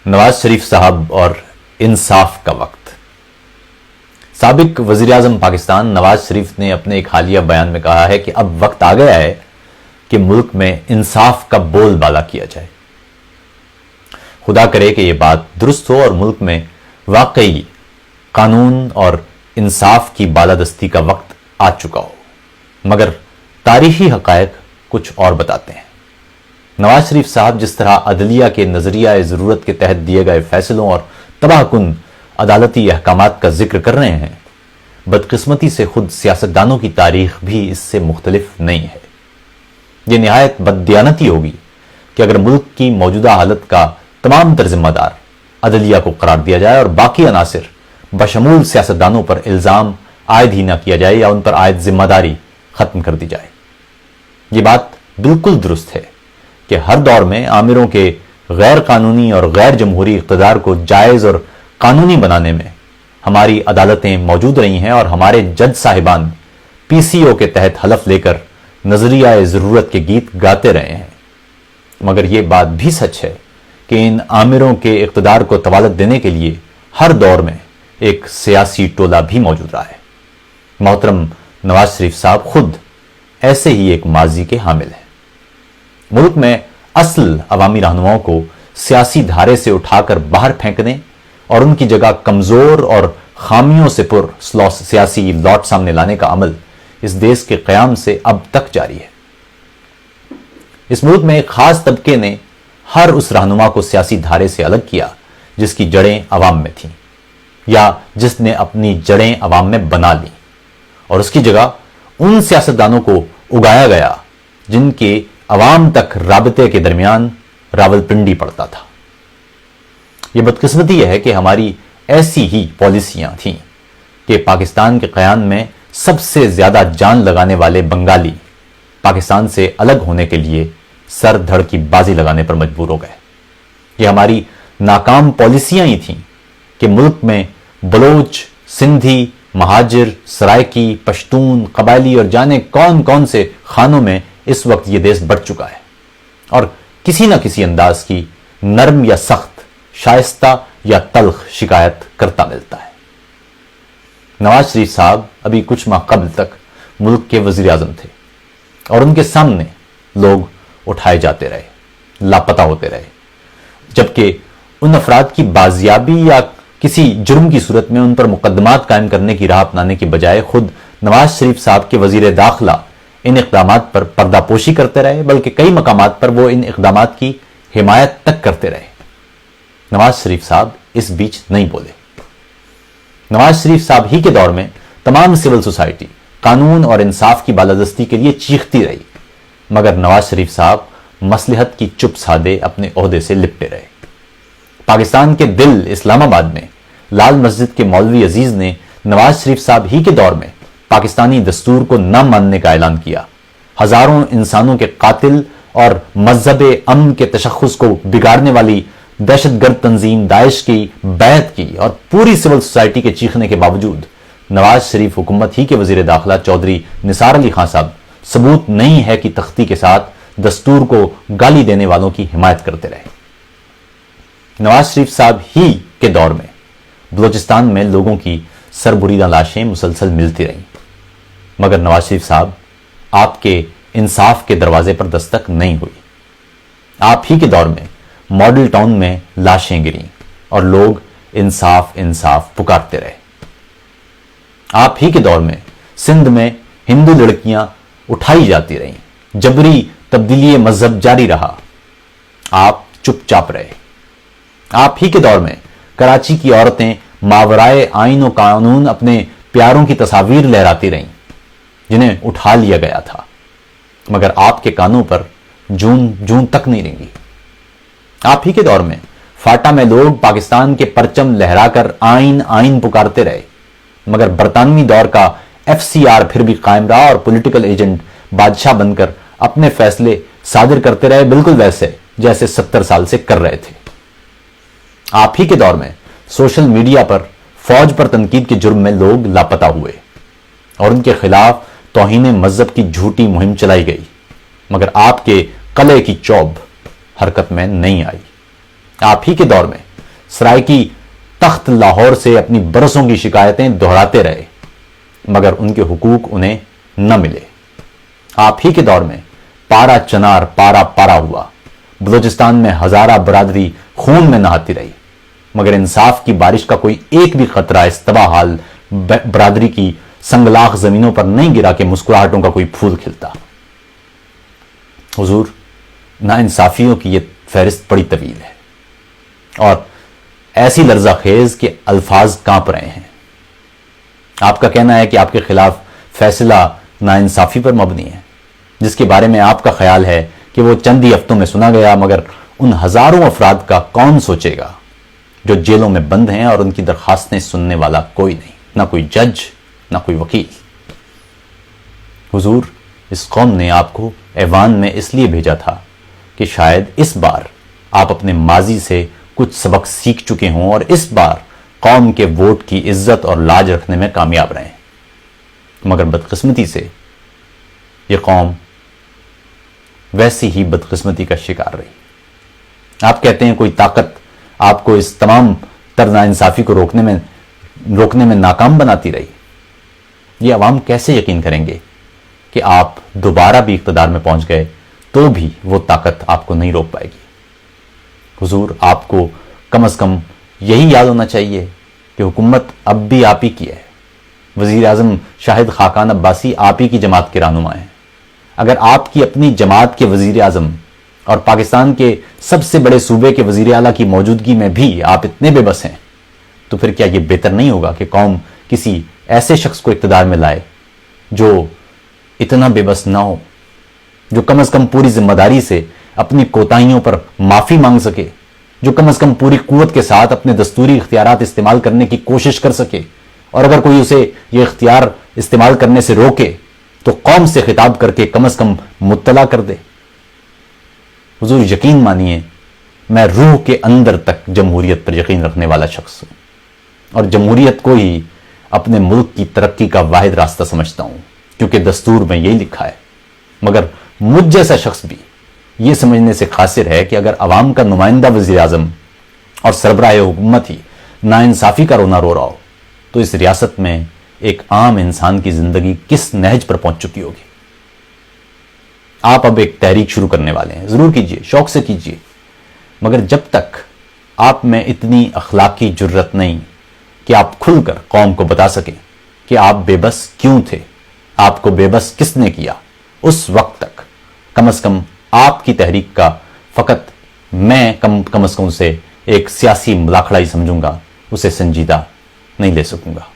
نواز شریف صاحب اور انصاف کا وقت۔ سابق وزیر اعظم پاکستان نواز شریف نے اپنے ایک حالیہ بیان میں کہا ہے کہ اب وقت آ گیا ہے کہ ملک میں انصاف کا بول بالا کیا جائے۔ خدا کرے کہ یہ بات درست ہو اور ملک میں واقعی قانون اور انصاف کی بالادستی کا وقت آ چکا ہو، مگر تاریخی حقائق کچھ اور بتاتے ہیں۔ نواز شریف صاحب جس طرح عدلیہ کے نظریہ ضرورت کے تحت دیے گئے فیصلوں اور تباہ کن عدالتی احکامات کا ذکر کر رہے ہیں، بدقسمتی سے خود سیاستدانوں کی تاریخ بھی اس سے مختلف نہیں ہے۔ یہ نہایت بددیانتی ہوگی کہ اگر ملک کی موجودہ حالت کا تمام تر ذمہ دار عدلیہ کو قرار دیا جائے اور باقی عناصر بشمول سیاستدانوں پر الزام عائد ہی نہ کیا جائے یا ان پر عائد ذمہ داری ختم کر دی جائے۔ یہ بات بالکل درست ہے کہ ہر دور میں آمروں کے غیر قانونی اور غیر جمہوری اقتدار کو جائز اور قانونی بنانے میں ہماری عدالتیں موجود رہی ہیں اور ہمارے جج صاحبان پی سی او کے تحت حلف لے کر نظریہ ضرورت کے گیت گاتے رہے ہیں۔ مگر یہ بات بھی سچ ہے کہ ان آمروں کے اقتدار کو طوالت دینے کے لیے ہر دور میں ایک سیاسی ٹولہ بھی موجود رہا ہے۔ محترم نواز شریف صاحب خود ایسے ہی ایک ماضی کے حامل ہیں۔ ملک میں اصل عوامی رہنماؤں کو سیاسی دھارے سے اٹھا کر باہر پھینکنے اور ان کی جگہ کمزور اور خامیوں سے پر سیاسی لاٹ سامنے لانے کا عمل اس دیش کے قیام سے اب تک جاری ہے۔ اس ملک میں ایک خاص طبقے نے ہر اس رہنما کو سیاسی دھارے سے الگ کیا جس کی جڑیں عوام میں تھیں یا جس نے اپنی جڑیں عوام میں بنا لیں، اور اس کی جگہ ان سیاستدانوں کو اگایا گیا جن کے عوام تک رابطے کے درمیان راولپنڈی پڑتا تھا۔ یہ بدقسمتی یہ ہے کہ ہماری ایسی ہی پالیسیاں تھیں کہ پاکستان کے قیام میں سب سے زیادہ جان لگانے والے بنگالی پاکستان سے الگ ہونے کے لیے سر دھڑ کی بازی لگانے پر مجبور ہو گئے۔ یہ ہماری ناکام پالیسیاں ہی تھیں کہ ملک میں بلوچ، سندھی، مہاجر، سرائکی، پشتون، قبائلی اور جانے کون کون سے خانوں میں اس وقت یہ دیش بڑھ چکا ہے اور کسی نہ کسی انداز کی نرم یا سخت، شائستہ یا تلخ شکایت کرتا ملتا ہے۔ نواز شریف صاحب ابھی کچھ ماہ قبل تک ملک کے وزیر اعظم تھے اور ان کے سامنے لوگ اٹھائے جاتے رہے، لاپتہ ہوتے رہے، جبکہ ان افراد کی بازیابی یا کسی جرم کی صورت میں ان پر مقدمات قائم کرنے کی راہ اپنانے کی بجائے خود نواز شریف صاحب کے وزیر داخلہ ان اقدامات پر پردہ پوشی کرتے رہے، بلکہ کئی مقامات پر وہ ان اقدامات کی حمایت تک کرتے رہے۔ نواز شریف صاحب اس بیچ نہیں بولے۔ نواز شریف صاحب ہی کے دور میں تمام سول سوسائٹی قانون اور انصاف کی بالادستی کے لیے چیختی رہی، مگر نواز شریف صاحب مصلحت کی چپ سادے اپنے عہدے سے لپٹے رہے۔ پاکستان کے دل اسلام آباد میں لال مسجد کے مولوی عزیز نے نواز شریف صاحب ہی کے دور میں پاکستانی دستور کو نہ ماننے کا اعلان کیا، ہزاروں انسانوں کے قاتل اور مذہب امن کے تشخص کو بگاڑنے والی دہشت گرد تنظیم داعش کی بیعت کی، اور پوری سول سوسائٹی کے چیخنے کے باوجود نواز شریف حکومت ہی کے وزیر داخلہ چودھری نثار علی خان صاحب ثبوت نہیں ہے کہ تختی کے ساتھ دستور کو گالی دینے والوں کی حمایت کرتے رہے۔ نواز شریف صاحب ہی کے دور میں بلوچستان میں لوگوں کی سربریدہ لاشیں مسلسل ملتی رہیں، مگر نواز شریف صاحب آپ کے انصاف کے دروازے پر دستک نہیں ہوئی۔ آپ ہی کے دور میں ماڈل ٹاؤن میں لاشیں گریں اور لوگ انصاف انصاف پکارتے رہے۔ آپ ہی کے دور میں سندھ میں ہندو لڑکیاں اٹھائی جاتی رہیں، جبری تبدیلی مذہب جاری رہا، آپ چپ چاپ رہے۔ آپ ہی کے دور میں کراچی کی عورتیں ماورائے آئین و قانون اپنے پیاروں کی تصاویر لہراتی رہیں جنہیں اٹھا لیا گیا تھا، مگر آپ کے کانوں پر جون جون تک نہیں رنگی۔ آپ ہی کے دور میں فاٹا میں لوگ پاکستان کے پرچم لہرا کر آئین آئین پکارتے رہے، مگر برطانوی دور کا ایف سی آر پھر بھی قائم رہا اور پولیٹیکل ایجنٹ بادشاہ بن کر اپنے فیصلے صادر کرتے رہے، بالکل ویسے جیسے 70 سال سے کر رہے تھے۔ آپ ہی کے دور میں سوشل میڈیا پر فوج پر تنقید کے جرم میں لوگ لاپتہ ہوئے اور ان کے خلاف توہین مذہب کی جھوٹی مہم چلائی گئی، مگر آپ کے قلعے کی چوب حرکت میں نہیں آئی۔ آپ ہی کے دور میں سرائکی تخت لاہور سے اپنی برسوں کی شکایتیں دہراتے رہے مگر ان کے حقوق انہیں نہ ملے. آپ ہی کے دور میں پارا چنار پارا پارا ہوا. بلوچستان میں ہزارہ برادری خون میں نہاتی رہی مگر انصاف کی بارش کا کوئی ایک بھی قطرہ اس تباہ حال برادری کی سنگلاخ زمینوں پر نہیں گرا کہ مسکراہٹوں کا کوئی پھول کھلتا. حضور، ناانصافیوں کی یہ فہرست بڑی طویل ہے اور ایسی لرزہ خیز کہ الفاظ کانپ رہے ہیں. آپ کا کہنا ہے کہ آپ کے خلاف فیصلہ ناانصافی پر مبنی ہے، جس کے بارے میں آپ کا خیال ہے کہ وہ چند ہی ہفتوں میں سنا گیا مگر ان ہزاروں افراد کا کون سوچے گا جو جیلوں میں بند ہیں اور ان کی درخواستیں سننے والا کوئی نہیں، نہ کوئی جج نہ کوئی وکیل. حضور، اس قوم نے آپ کو ایوان میں اس لیے بھیجا تھا کہ شاید اس بار آپ اپنے ماضی سے کچھ سبق سیکھ چکے ہوں اور اس بار قوم کے ووٹ کی عزت اور لاج رکھنے میں کامیاب رہیں. مگر بدقسمتی سے یہ قوم ویسی ہی بدقسمتی کا شکار رہی. آپ کہتے ہیں کوئی طاقت آپ کو اس تمام تر ناانصافی کو روکنے میں ناکام بناتی رہی. یہ عوام کیسے یقین کریں گے کہ آپ دوبارہ بھی اقتدار میں پہنچ گئے تو بھی وہ طاقت آپ کو نہیں روک پائے گی. حضور، آپ کو کم از کم یہی یاد ہونا چاہیے کہ حکومت اب بھی آپ ہی کی ہے. وزیر اعظم شاہد خاقان عباسی آپ ہی کی جماعت کے رہنما ہیں. اگر آپ کی اپنی جماعت کے وزیر اعظم اور پاکستان کے سب سے بڑے صوبے کے وزیر اعلیٰ کی موجودگی میں بھی آپ اتنے بے بس ہیں تو پھر کیا یہ بہتر نہیں ہوگا کہ قوم کسی ایسے شخص کو اقتدار میں لائے جو اتنا بے بس نہ ہو، جو کم از کم پوری ذمہ داری سے اپنی کوتاہیوں پر معافی مانگ سکے، جو کم از کم پوری قوت کے ساتھ اپنے دستوری اختیارات استعمال کرنے کی کوشش کر سکے، اور اگر کوئی اسے یہ اختیار استعمال کرنے سے روکے تو قوم سے خطاب کر کے کم از کم مطلع کر دے. حضور، یقین مانیے میں روح کے اندر تک جمہوریت پر یقین رکھنے والا شخص ہوں اور جمہوریت کو ہی اپنے ملک کی ترقی کا واحد راستہ سمجھتا ہوں کیونکہ دستور میں یہی لکھا ہے. مگر مجھ جیسا شخص بھی یہ سمجھنے سے قاصر ہے کہ اگر عوام کا نمائندہ وزیر اعظم اور سربراہ حکومت ہی ناانصافی کا رونا رو رہا ہو تو اس ریاست میں ایک عام انسان کی زندگی کس نہج پر پہنچ چکی ہوگی. آپ اب ایک تحریک شروع کرنے والے ہیں، ضرور کیجئے، شوق سے کیجئے، مگر جب تک آپ میں اتنی اخلاقی جرت نہیں کہ آپ کھل کر قوم کو بتا سکیں کہ آپ بے بس کیوں تھے، آپ کو بے بس کس نے کیا، اس وقت تک کم از کم آپ کی تحریک کا فقط میں کم از کم اسے ایک سیاسی مداخلہ ہی سمجھوں گا، اسے سنجیدہ نہیں لے سکوں گا.